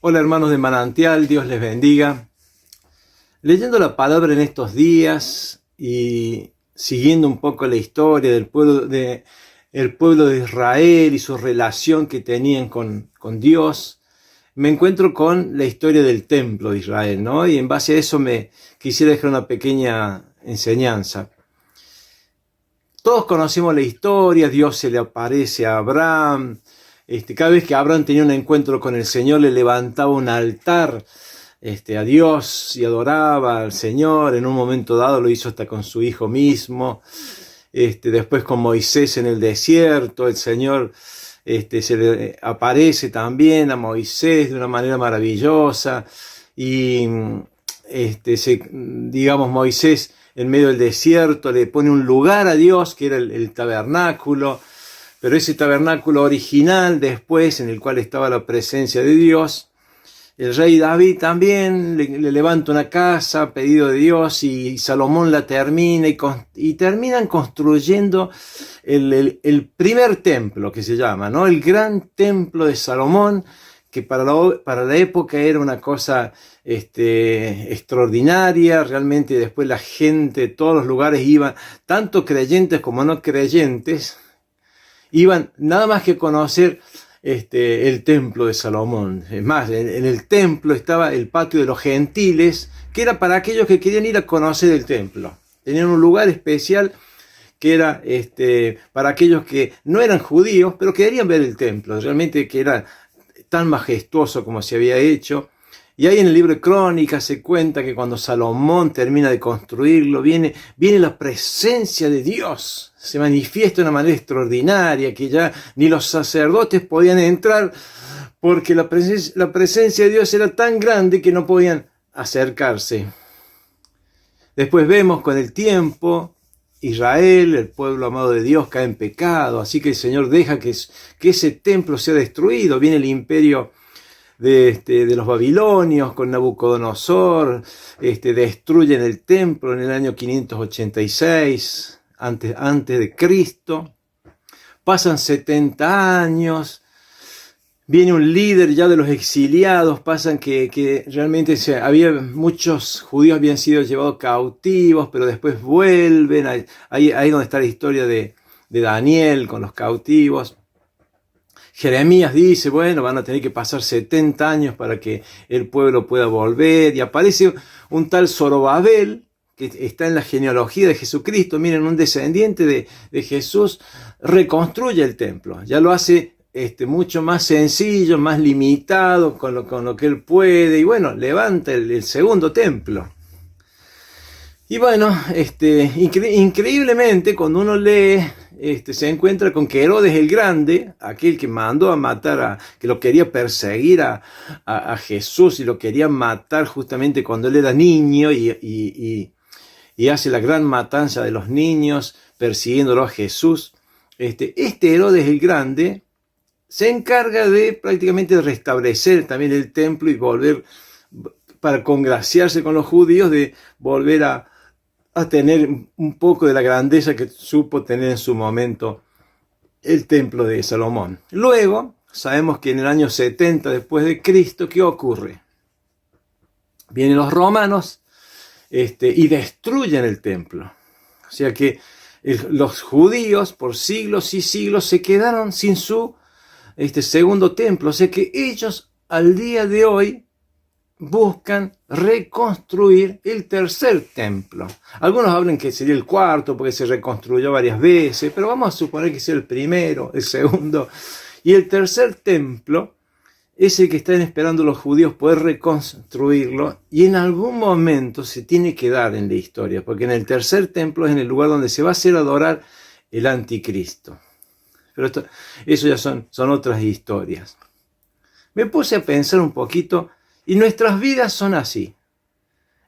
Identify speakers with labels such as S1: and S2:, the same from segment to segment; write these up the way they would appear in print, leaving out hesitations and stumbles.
S1: Hola hermanos de Manantial, Dios les bendiga. Leyendo la palabra en estos días y siguiendo un poco la historia del pueblo de Israel y su relación que tenían con Dios, me encuentro con la historia del templo de Israel, ¿no? Y en base a eso me quisiera dejar una pequeña enseñanza. Todos conocemos la historia, Dios se le aparece a Abraham. Cada vez que Abraham tenía un encuentro con el Señor, le levantaba un altar a Dios y adoraba al Señor. En un momento dado lo hizo hasta con su hijo mismo. Después con Moisés en el desierto, el Señor se le aparece también a Moisés de una manera maravillosa. Y Moisés en medio del desierto le pone un lugar a Dios, que era el tabernáculo. Pero ese tabernáculo original después, en el cual estaba la presencia de Dios, el rey David también le levanta una casa a pedido de Dios y Salomón la termina y terminan construyendo el primer templo que se llama, ¿no? El gran templo de Salomón, que para la época era una cosa extraordinaria. Realmente después la gente de todos los lugares iban, tanto creyentes como no creyentes, iban nada más que conocer el templo de Salomón. Es más, en el templo estaba el patio de los gentiles, que era para aquellos que querían ir a conocer el templo. Tenían un lugar especial que era para aquellos que no eran judíos, pero querían ver el templo, realmente que era tan majestuoso como se había hecho. Y ahí en el libro de Crónicas se cuenta que cuando Salomón termina de construirlo, viene la presencia de Dios. Se manifiesta de una manera extraordinaria, que ya ni los sacerdotes podían entrar, porque la presencia de Dios era tan grande que no podían acercarse. Después vemos con el tiempo, Israel, el pueblo amado de Dios, cae en pecado, así que el Señor deja que ese templo sea destruido. Viene el imperio de los babilonios con Nabucodonosor, destruyen el templo en el año 586 antes de Cristo. Pasan 70 años, viene un líder ya de los exiliados, pasan que realmente muchos judíos habían sido llevados cautivos, pero después vuelven. Ahí donde está la historia de Daniel con los cautivos. Jeremías dice, bueno, van a tener que pasar 70 años para que el pueblo pueda volver. Y aparece un tal Zorobabel, que está en la genealogía de Jesucristo. Miren, un descendiente de Jesús reconstruye el templo. Ya lo hace mucho más sencillo, más limitado con lo que él puede. Y bueno, levanta el segundo templo. Y bueno, increíblemente cuando uno lee, se encuentra con que Herodes el Grande, aquel que mandó a matar, que lo quería perseguir a Jesús y lo quería matar justamente cuando él era niño y hace la gran matanza de los niños persiguiéndolo a Jesús. Este Herodes el Grande se encarga de prácticamente restablecer también el templo y volver, para congraciarse con los judíos, de volver a tener un poco de la grandeza que supo tener en su momento el templo de Salomón. Luego, sabemos que en el año 70 después de Cristo, ¿qué ocurre? Vienen los romanos y destruyen el templo. O sea que los judíos por siglos y siglos se quedaron sin su segundo templo. O sea que ellos al día de hoy buscan reconstruir el tercer templo. Algunos hablan que sería el cuarto porque se reconstruyó varias veces, pero vamos a suponer que sea el primero, el segundo. Y el tercer templo es el que están esperando los judíos poder reconstruirlo, y en algún momento se tiene que dar en la historia, porque en el tercer templo es en el lugar donde se va a hacer adorar el anticristo. Pero eso ya son otras historias. Me puse a pensar un poquito. Y nuestras vidas son así.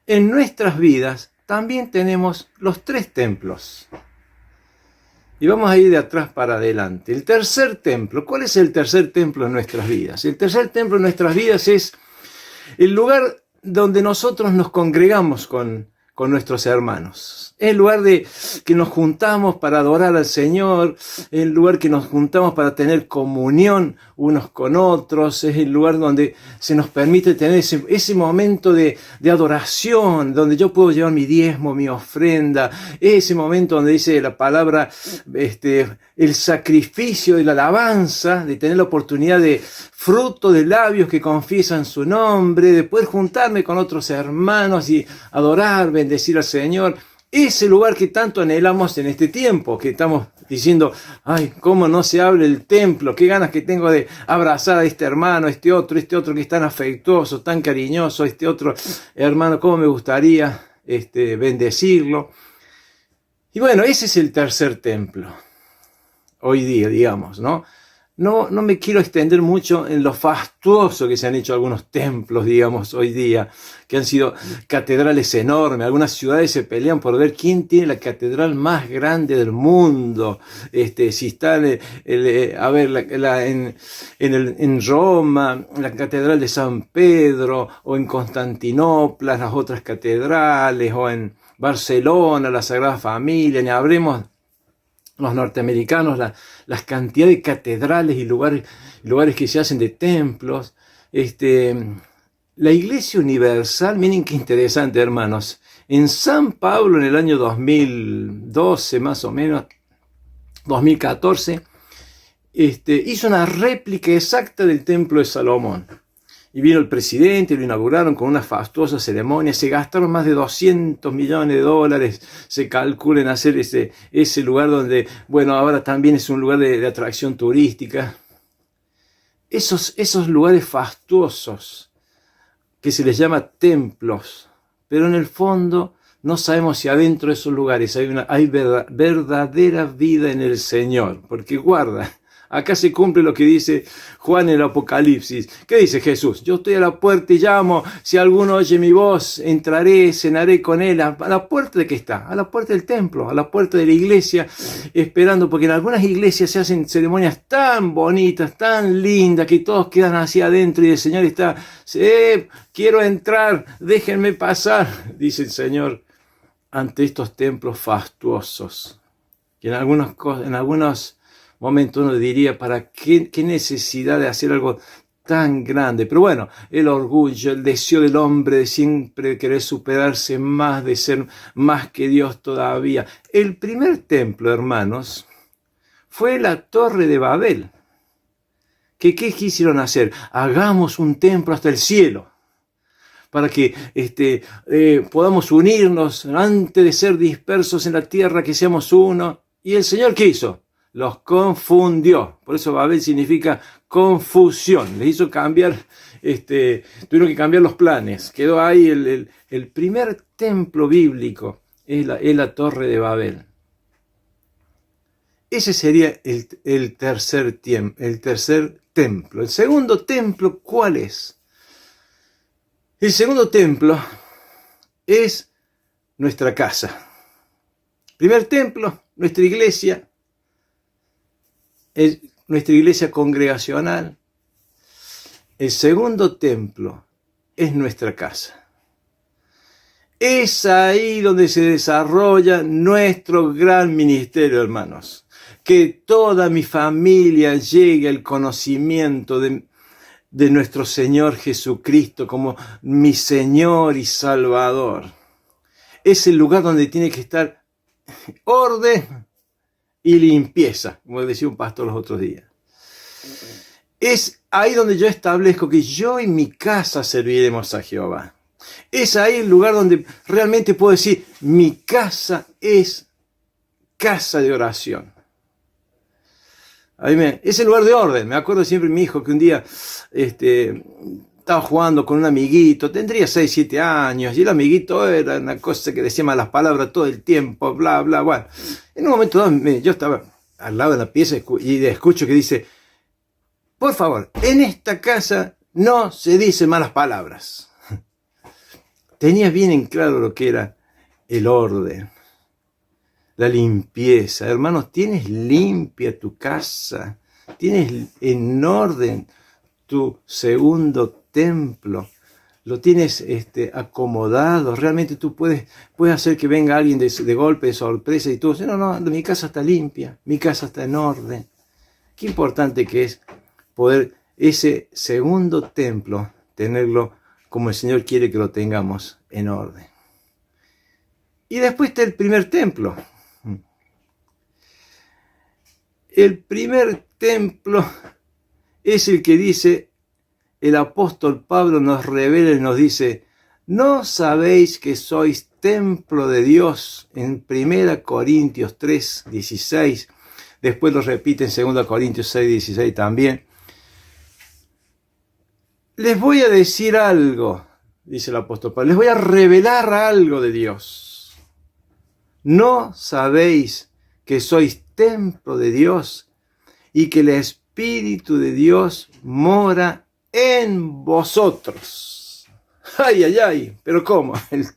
S1: En nuestras vidas también tenemos los tres templos. Y vamos a ir de atrás para adelante. El tercer templo. ¿Cuál es el tercer templo en nuestras vidas? El tercer templo en nuestras vidas es el lugar donde nosotros nos congregamos con con nuestros hermanos. Es el lugar de que nos juntamos para adorar al Señor, es el lugar que nos juntamos para tener comunión unos con otros, es el lugar donde se nos permite tener ese momento de adoración, donde yo puedo llevar mi diezmo, mi ofrenda, ese momento donde dice la palabra, el sacrificio de la alabanza, de tener la oportunidad de fruto de labios que confiesan su nombre, de poder juntarme con otros hermanos y adorar, bendecir al Señor. Ese lugar que tanto anhelamos en este tiempo, que estamos diciendo, ay, cómo no se abre el templo, qué ganas que tengo de abrazar a este hermano, este otro que es tan afectuoso, tan cariñoso, este otro hermano, cómo me gustaría bendecirlo. Y bueno, ese es el tercer templo, hoy día, digamos, ¿no? No me quiero extender mucho en lo fastuoso que se han hecho algunos templos, digamos, hoy día, que han sido catedrales enormes. Algunas ciudades se pelean por ver quién tiene la catedral más grande del mundo. Si está en Roma, la catedral de San Pedro, o en Constantinopla, las otras catedrales, o en Barcelona, la Sagrada Familia, ni hablemos los norteamericanos, las cantidades de catedrales y lugares que se hacen de templos. La Iglesia Universal, miren qué interesante, hermanos. En San Pablo, en el año 2012, más o menos, 2014, hizo una réplica exacta del Templo de Salomón. Y vino el presidente, lo inauguraron con una fastuosa ceremonia, se gastaron más de 200 millones de dólares, se calcula en hacer ese lugar donde, bueno, ahora también es un lugar de atracción turística. Esos lugares fastuosos, que se les llama templos, pero en el fondo no sabemos si adentro de esos lugares hay verdadera vida en el Señor, porque guarda. Acá se cumple lo que dice Juan en el Apocalipsis. ¿Qué dice Jesús? Yo estoy a la puerta y llamo. Si alguno oye mi voz, entraré, cenaré con él. ¿A la puerta de qué está? A la puerta del templo, a la puerta de la iglesia, esperando. Porque en algunas iglesias se hacen ceremonias tan bonitas, tan lindas, que todos quedan así adentro y el Señor está, quiero entrar, déjenme pasar, dice el Señor, ante estos templos fastuosos. Que en algunos momento uno diría, ¿para qué necesidad de hacer algo tan grande? Pero bueno, el orgullo, el deseo del hombre de siempre querer superarse más, de ser más que Dios todavía. El primer templo, hermanos, fue la Torre de Babel. ¿Qué quisieron hacer? Hagamos un templo hasta el cielo, para que podamos unirnos antes de ser dispersos en la tierra, que seamos uno. ¿Y el Señor qué hizo? Los confundió. Por eso Babel significa confusión. Les hizo cambiar, tuvieron que cambiar los planes. Quedó ahí el primer templo bíblico, es la Torre de Babel. Ese sería el tercer templo. El segundo templo, ¿cuál es? El segundo templo es nuestra casa. Primer templo, nuestra iglesia. Es nuestra iglesia congregacional. El segundo templo es nuestra casa. Es ahí donde se desarrolla nuestro gran ministerio, hermanos. Que toda mi familia llegue al conocimiento de nuestro Señor Jesucristo como mi Señor y Salvador. Es el lugar donde tiene que estar orden y limpieza, como decía un pastor los otros días. Es ahí donde yo establezco que yo y mi casa serviremos a Jehová. Es ahí el lugar donde realmente puedo decir, mi casa es casa de oración. Es el lugar de orden. Me acuerdo siempre de mi hijo que un día estaba jugando con un amiguito, tendría 6, 7 años, y el amiguito era una cosa que decía malas palabras todo el tiempo, bla, bla, bueno. En un momento dado, yo estaba al lado de la pieza y escucho que dice, por favor, en esta casa no se dicen malas palabras. Tenía bien en claro lo que era el orden, la limpieza. Hermanos, tienes limpia tu casa, tienes en orden tu segundo templo, lo tienes acomodado, realmente tú puedes hacer que venga alguien de golpe, de sorpresa, y tú dices, no, mi casa está limpia, mi casa está en orden. Qué importante que es poder ese segundo templo, tenerlo como el Señor quiere que lo tengamos, en orden. Y después está el primer templo. El primer templo es el que dice, el apóstol Pablo nos revela y nos dice, ¿no sabéis que sois templo de Dios? En 1 Corintios 3, 16. Después lo repite en 2 Corintios 6, 16 también. Les voy a decir algo, dice el apóstol Pablo, les voy a revelar algo de Dios. ¿No sabéis que sois templo de Dios y que el Espíritu de Dios mora en vosotros? Ay, pero ¿cómo? El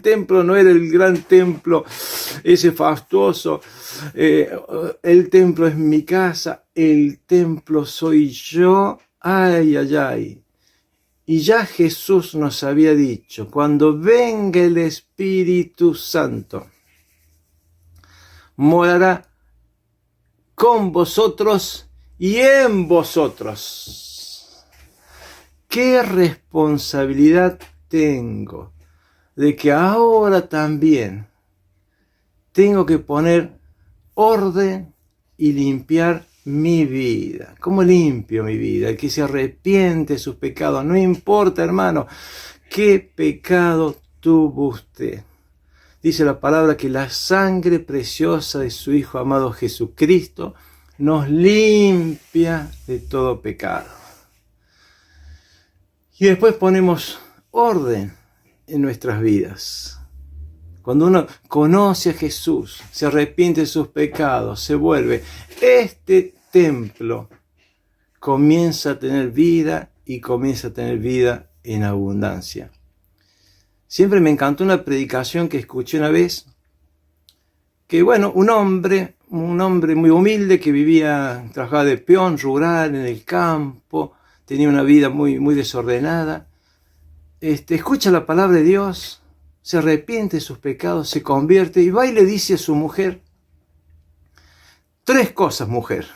S1: templo no era el gran templo, ese fastuoso. El templo es mi casa, el templo soy yo. Ay. Y ya Jesús nos había dicho, cuando venga el Espíritu Santo, morará con vosotros y en vosotros. ¿Qué responsabilidad tengo de que ahora también tengo que poner orden y limpiar mi vida? ¿Cómo limpio mi vida? El que se arrepiente de sus pecados, no importa, hermano, qué pecado tuvo usted. Dice la palabra que la sangre preciosa de su Hijo amado Jesucristo nos limpia de todo pecado. Y después ponemos orden en nuestras vidas. Cuando uno conoce a Jesús, se arrepiente de sus pecados, se vuelve, este templo comienza a tener vida y comienza a tener vida en abundancia. Siempre me encantó una predicación que escuché una vez, que un hombre muy humilde que trabajaba de peón rural en el campo, tenía una vida muy desordenada, escucha la palabra de Dios, se arrepiente de sus pecados, se convierte y va y le dice a su mujer, 3 cosas, mujer.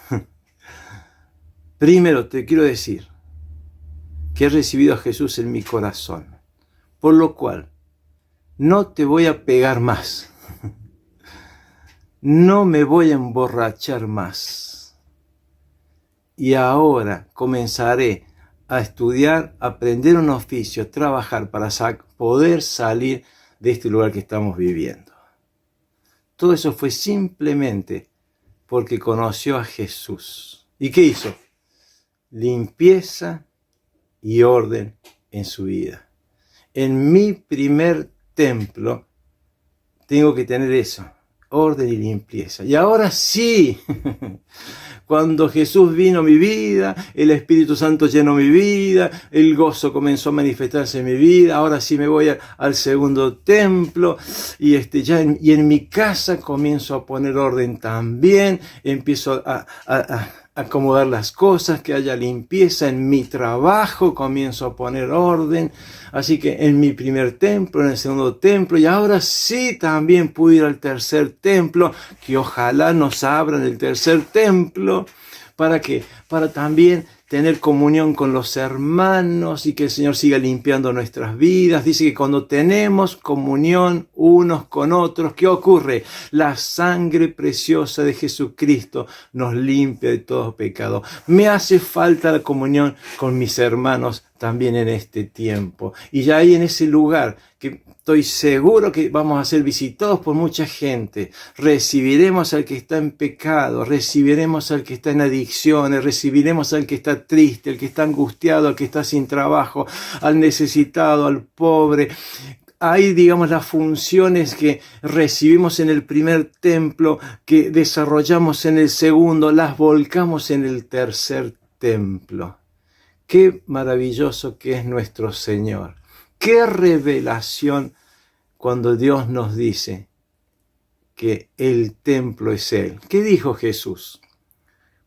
S1: Primero, te quiero decir que he recibido a Jesús en mi corazón, por lo cual no te voy a pegar más, no me voy a emborrachar más, y ahora comenzaré a estudiar, a aprender un oficio, a trabajar para poder salir de este lugar que estamos viviendo. Todo eso fue simplemente porque conoció a Jesús. ¿Y qué hizo? Limpieza y orden en su vida. En mi primer templo tengo que tener eso, orden y limpieza. Y ahora sí, cuando Jesús vino a mi vida, el Espíritu Santo llenó mi vida, el gozo comenzó a manifestarse en mi vida, ahora sí me voy al segundo templo y en mi casa comienzo a poner orden también, empiezo a acomodar las cosas, que haya limpieza en mi trabajo, comienzo a poner orden. Así que en mi primer templo, en el segundo templo, y ahora sí también pude ir al tercer templo, que ojalá nos abran el tercer templo. ¿Para qué? Para también tener comunión con los hermanos y que el Señor siga limpiando nuestras vidas. Dice que cuando tenemos comunión unos con otros, ¿qué ocurre? La sangre preciosa de Jesucristo nos limpia de todo pecado. Me hace falta la comunión con mis hermanos también en este tiempo. Y ya ahí en ese lugar que estoy seguro que vamos a ser visitados por mucha gente. Recibiremos al que está en pecado, recibiremos al que está en adicciones, recibiremos al que está triste, al que está angustiado, al que está sin trabajo, al necesitado, al pobre. Hay, digamos, las funciones que recibimos en el primer templo, que desarrollamos en el segundo, las volcamos en el tercer templo. Qué maravilloso que es nuestro Señor. Qué revelación cuando Dios nos dice que el templo es Él. ¿Qué dijo Jesús?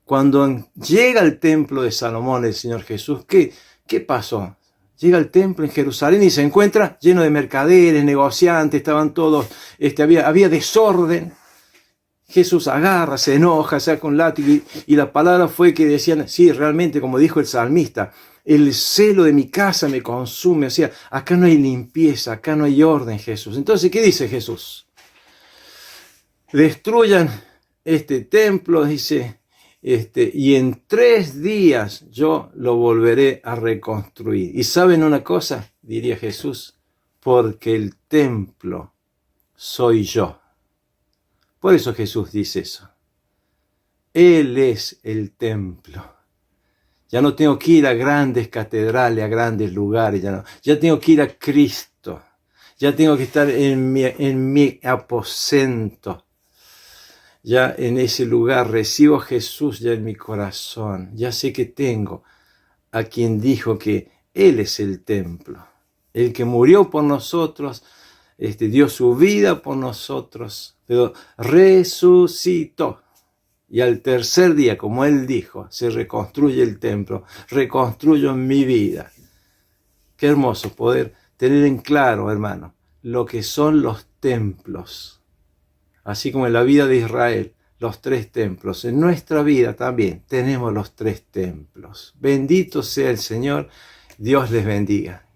S1: Cuando llega al templo de Salomón el Señor Jesús, ¿qué pasó? Llega al templo en Jerusalén y se encuentra lleno de mercaderes, negociantes, estaban todos, había desorden. Jesús agarra, se enoja, saca un látigo y la palabra fue que decían, sí, realmente, como dijo el salmista, el celo de mi casa me consume. O sea, acá no hay limpieza, acá no hay orden, Jesús. Entonces, ¿qué dice Jesús? Destruyan este templo, dice, y en 3 días yo lo volveré a reconstruir. ¿Y saben una cosa? Diría Jesús, porque el templo soy yo. Por eso Jesús dice eso. Él es el templo. Ya no tengo que ir a grandes catedrales, a grandes lugares. Ya tengo que ir a Cristo. Ya tengo que estar en mi aposento. Ya en ese lugar recibo a Jesús ya en mi corazón. Ya sé que tengo a quien dijo que Él es el templo. El que murió por nosotros, dio su vida por nosotros, pero resucitó. Y al 3er día, como Él dijo, se reconstruye el templo, reconstruyo mi vida. Qué hermoso poder tener en claro, hermano, lo que son los templos. Así como en la vida de Israel, los 3 templos. En nuestra vida también tenemos los 3 templos. Bendito sea el Señor, Dios les bendiga.